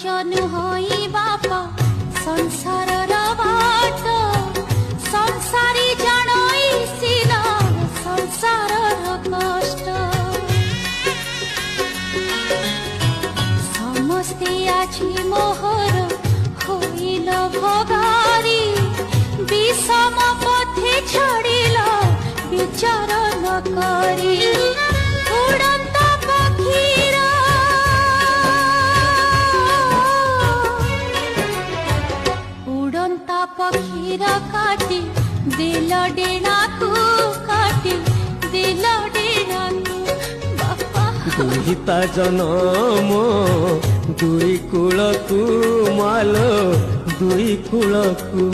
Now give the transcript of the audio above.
नुहई बापा संसार बाट संसारी जानई सिना संसार कष्ट समस्ते आछि मोहर होइल भगारी विषम पथे छाड़िल विचार न करी उड़ंत पक्षीर उड़ंत पक्षीर काटी दिल डेणा को काटी दिल डेणा को बापा दुहिता जनम दुई कूलकू मालो दुई कूलकू